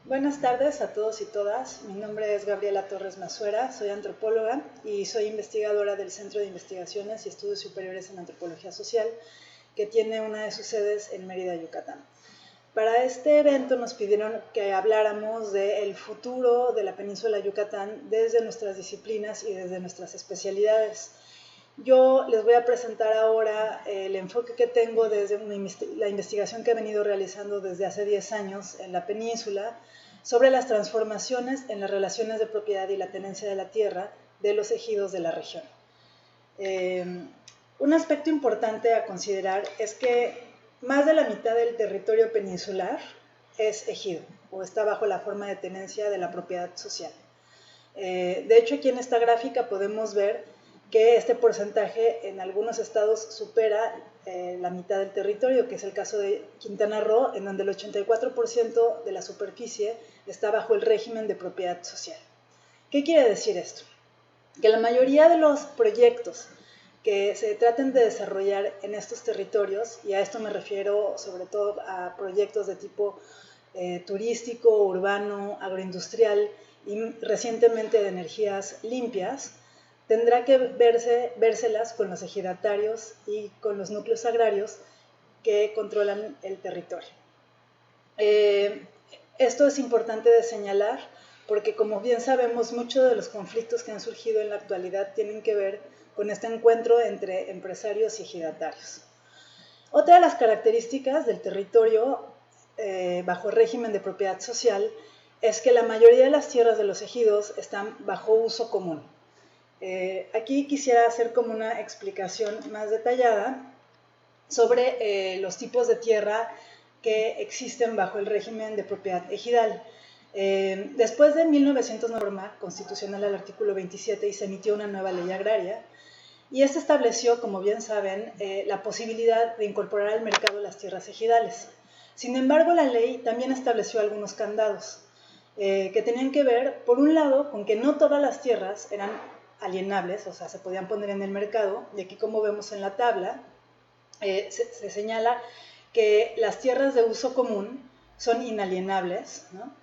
Buenas tardes a todos y todas. Mi nombre es Gabriela Torres Mazuera, soy antropóloga y soy investigadora del Centro de Investigaciones y Estudios Superiores en Antropología Social, que tiene una de sus sedes en Mérida, Yucatán. Para este evento nos pidieron que habláramos del futuro de la península de Yucatán desde nuestras disciplinas y desde nuestras especialidades. Yo les voy a presentar ahora el enfoque que tengo desde la investigación que he venido realizando desde hace 10 años en la península sobre las transformaciones en las relaciones de propiedad y la tenencia de la tierra de los ejidos de la región. Un aspecto importante a considerar es que más de la mitad del territorio peninsular es ejido o está bajo la forma de tenencia de la propiedad social. De hecho, aquí en esta gráfica podemos ver que este porcentaje en algunos estados supera la mitad del territorio, que es el caso de Quintana Roo, en donde el 84% de la superficie está bajo el régimen de propiedad social. ¿Qué quiere decir esto? Que la mayoría de los proyectos que se traten de desarrollar en estos territorios, y a esto me refiero sobre todo a proyectos de tipo turístico, urbano, agroindustrial y recientemente de energías limpias, tendrá que vérselas con los ejidatarios y con los núcleos agrarios que controlan el territorio. Esto es importante de señalar porque, como bien sabemos, muchos de los conflictos que han surgido en la actualidad tienen que ver con este encuentro entre empresarios y ejidatarios. Otra de las características del territorio bajo el régimen de propiedad social es que la mayoría de las tierras de los ejidos están bajo uso común. Aquí quisiera hacer como una explicación más detallada sobre los tipos de tierra que existen bajo el régimen de propiedad ejidal. Después de 1900 norma constitucional al artículo 27 y se emitió una nueva ley agraria y esta estableció, como bien saben, la posibilidad de incorporar al mercado las tierras ejidales. Sin embargo, la ley también estableció algunos candados que tenían que ver, por un lado, con que no todas las tierras eran alienables, o sea, se podían poner en el mercado, y aquí como vemos en la tabla, se señala que las tierras de uso común son inalienables, ¿no?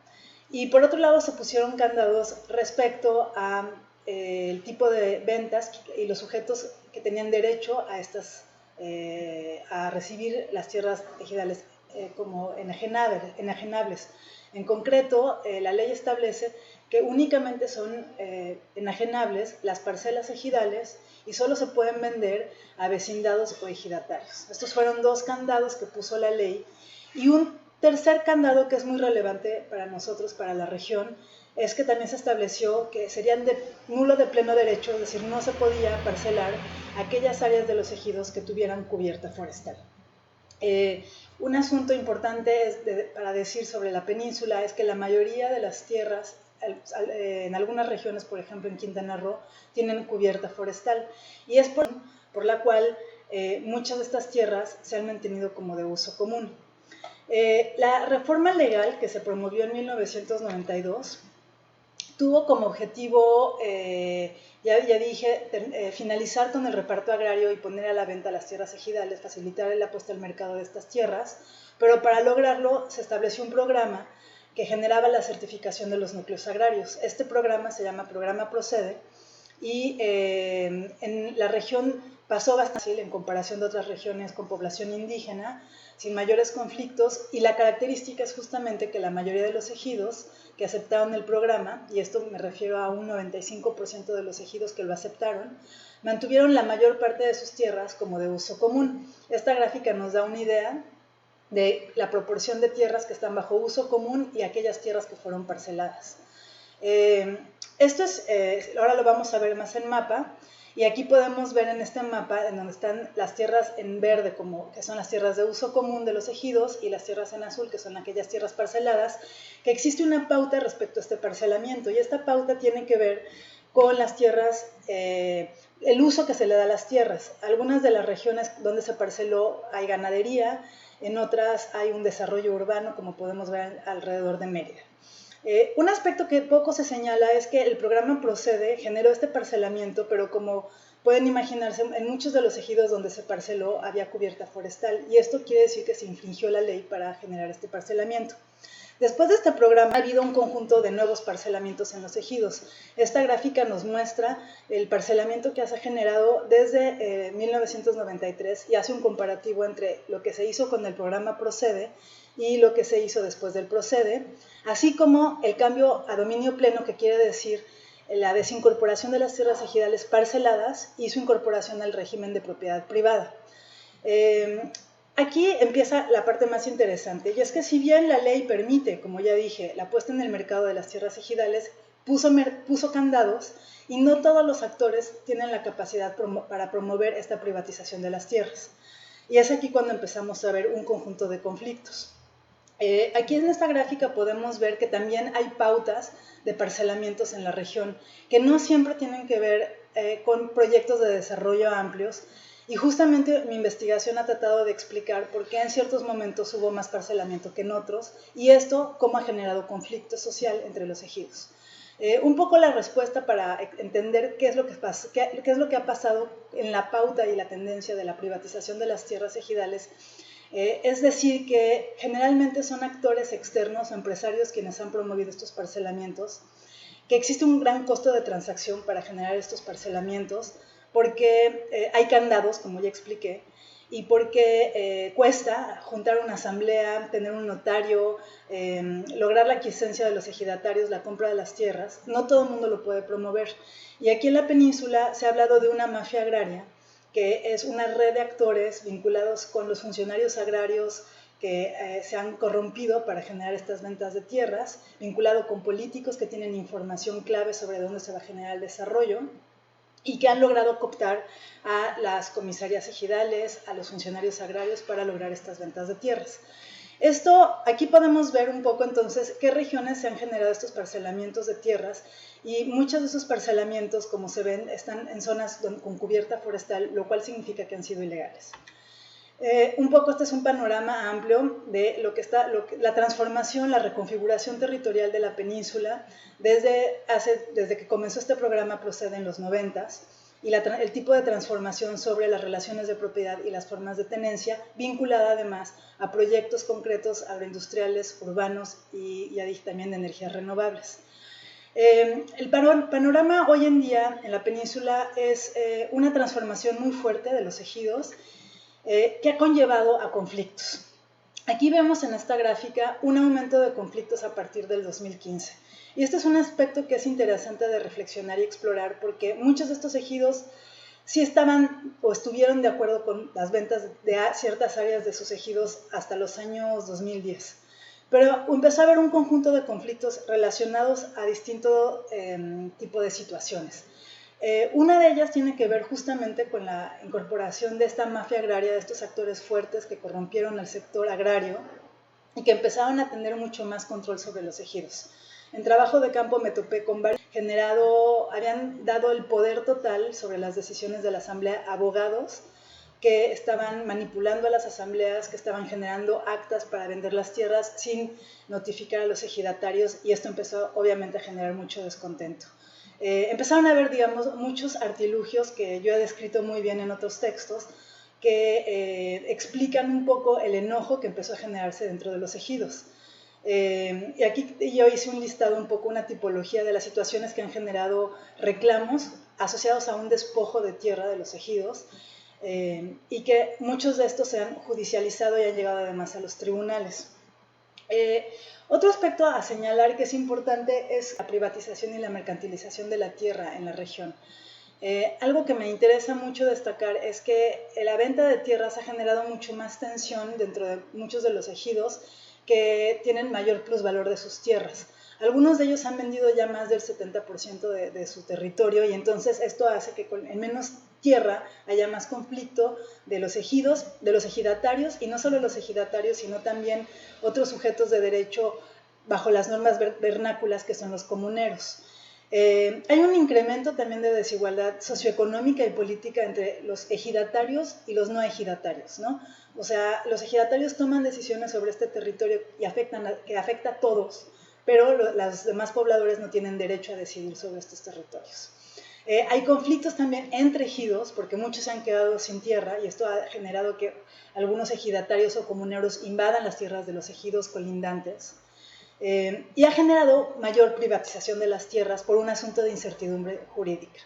Y por otro lado se pusieron candados respecto a el tipo de ventas y los sujetos que tenían derecho a a recibir las tierras ejidales como enajenables. En concreto, la ley establece que únicamente son enajenables las parcelas ejidales y solo se pueden vender a vecindados o ejidatarios. Estos fueron dos candados que puso la ley. Y un tercer candado que es muy relevante para nosotros, para la región, es que también se estableció que serían nulo de pleno derecho, es decir, no se podía parcelar aquellas áreas de los ejidos que tuvieran cubierta forestal. Un asunto importante para decir sobre la península es que la mayoría de las tierras, en algunas regiones, por ejemplo en Quintana Roo, tienen cubierta forestal y es por la cual muchas de estas tierras se han mantenido como de uso común. La reforma legal que se promovió en 1992 tuvo como objetivo, ya dije, finalizar con el reparto agrario y poner a la venta las tierras ejidales, facilitar el apuesto al mercado de estas tierras, pero para lograrlo se estableció un programa que generaba la certificación de los núcleos agrarios. Este programa se llama Programa Procede y en la región pasó bastante fácil en comparación de otras regiones con población indígena, sin mayores conflictos, y la característica es justamente que la mayoría de los ejidos que aceptaron el programa, y esto me refiero a un 95% de los ejidos que lo aceptaron, mantuvieron la mayor parte de sus tierras como de uso común. Esta gráfica nos da una idea de la proporción de tierras que están bajo uso común y aquellas tierras que fueron parceladas. Esto es, ahora lo vamos a ver más en mapa, y aquí podemos ver en este mapa en donde están las tierras en verde, que son las tierras de uso común de los ejidos, y las tierras en azul, que son aquellas tierras parceladas, que existe una pauta respecto a este parcelamiento, y esta pauta tiene que ver con las tierras, el uso que se le da a las tierras. Algunas de las regiones donde se parceló hay ganadería, en otras hay un desarrollo urbano, como podemos ver alrededor de Mérida. Un aspecto que poco se señala es que el programa Procede generó este parcelamiento, pero como pueden imaginarse, en muchos de los ejidos donde se parceló había cubierta forestal, y esto quiere decir que se infringió la ley para generar este parcelamiento. Después de este programa ha habido un conjunto de nuevos parcelamientos en los ejidos. Esta gráfica nos muestra el parcelamiento que se ha generado desde 1993 y hace un comparativo entre lo que se hizo con el programa Procede y lo que se hizo después del Procede, así como el cambio a dominio pleno, que quiere decir la desincorporación de las tierras ejidales parceladas y su incorporación al régimen de propiedad privada. Aquí empieza la parte más interesante, y es que si bien la ley permite, como ya dije, la puesta en el mercado de las tierras ejidales, puso candados y no todos los actores tienen la capacidad para promover esta privatización de las tierras. Y es aquí cuando empezamos a ver un conjunto de conflictos. Aquí en esta gráfica podemos ver que también hay pautas de parcelamientos en la región que no siempre tienen que ver con proyectos de desarrollo amplios, y justamente mi investigación ha tratado de explicar por qué en ciertos momentos hubo más parcelamiento que en otros, y esto cómo ha generado conflicto social entre los ejidos. Un poco la respuesta para entender qué es lo que ha pasado en la pauta y la tendencia de la privatización de las tierras ejidales. Es decir, que generalmente son actores externos o empresarios quienes han promovido estos parcelamientos, que existe un gran costo de transacción para generar estos parcelamientos, porque hay candados, como ya expliqué, y porque cuesta juntar una asamblea, tener un notario, lograr la aquiescencia de los ejidatarios, la compra de las tierras. No todo el mundo lo puede promover. Y aquí en la península se ha hablado de una mafia agraria, que es una red de actores vinculados con los funcionarios agrarios que se han corrompido para generar estas ventas de tierras, vinculado con políticos que tienen información clave sobre dónde se va a generar el desarrollo, y que han logrado cooptar a las comisarias ejidales, a los funcionarios agrarios para lograr estas ventas de tierras. Aquí podemos ver un poco entonces qué regiones se han generado estos parcelamientos de tierras, y muchos de esos parcelamientos, como se ven, están en zonas con cubierta forestal, lo cual significa que han sido ilegales. Un poco este es un panorama amplio de la transformación, la reconfiguración territorial de la península desde que comenzó este programa Procede en los 90s, y el tipo de transformación sobre las relaciones de propiedad y las formas de tenencia, vinculada además a proyectos concretos agroindustriales, urbanos y también de energías renovables. El panorama hoy en día en la península es una transformación muy fuerte de los ejidos, que ha conllevado a conflictos. Aquí vemos en esta gráfica un aumento de conflictos a partir del 2015. Y este es un aspecto que es interesante de reflexionar y explorar, porque muchos de estos ejidos sí estaban o estuvieron de acuerdo con las ventas de ciertas áreas de sus ejidos hasta los años 2010. Pero empezó a haber un conjunto de conflictos relacionados a distinto tipo de situaciones. Una de ellas tiene que ver justamente con la incorporación de esta mafia agraria, de estos actores fuertes que corrompieron al sector agrario y que empezaron a tener mucho más control sobre los ejidos. En trabajo de campo me topé con varios habían dado el poder total sobre las decisiones de la asamblea a abogados que estaban manipulando a las asambleas, que estaban generando actas para vender las tierras sin notificar a los ejidatarios, y esto empezó obviamente a generar mucho descontento. Empezaron a haber, digamos, muchos artilugios que yo he descrito muy bien en otros textos, que explican un poco el enojo que empezó a generarse dentro de los ejidos. Y aquí yo hice un listado, un poco una tipología de las situaciones que han generado reclamos asociados a un despojo de tierra de los ejidos, y que muchos de estos se han judicializado y han llegado además a los tribunales. Otro aspecto a señalar que es importante es la privatización y la mercantilización de la tierra en la región. Algo que me interesa mucho destacar es que la venta de tierras ha generado mucho más tensión dentro de muchos de los ejidos que tienen mayor plusvalor de sus tierras. Algunos de ellos han vendido ya más del 70% de su territorio, y entonces esto hace que en menos tierra haya más conflicto de los ejidos, de los ejidatarios, y no solo los ejidatarios, sino también otros sujetos de derecho bajo las normas vernáculas, que son los comuneros. Hay un incremento también de desigualdad socioeconómica y política entre los ejidatarios y los no ejidatarios, ¿no? O sea, los ejidatarios toman decisiones sobre este territorio que afecta a todos, pero los demás pobladores no tienen derecho a decidir sobre estos territorios. Hay conflictos también entre ejidos, porque muchos se han quedado sin tierra, y esto ha generado que algunos ejidatarios o comuneros invadan las tierras de los ejidos colindantes. y ha generado mayor privatización de las tierras por un asunto de incertidumbre jurídica.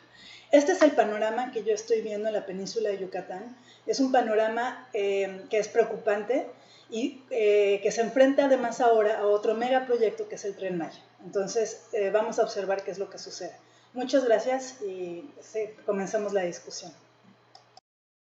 Este es el panorama que yo estoy viendo en la península de Yucatán. Es un panorama que es preocupante y que se enfrenta además ahora a otro megaproyecto que es el Tren Maya. Entonces vamos a observar qué es lo que sucede. Muchas gracias y comenzamos la discusión.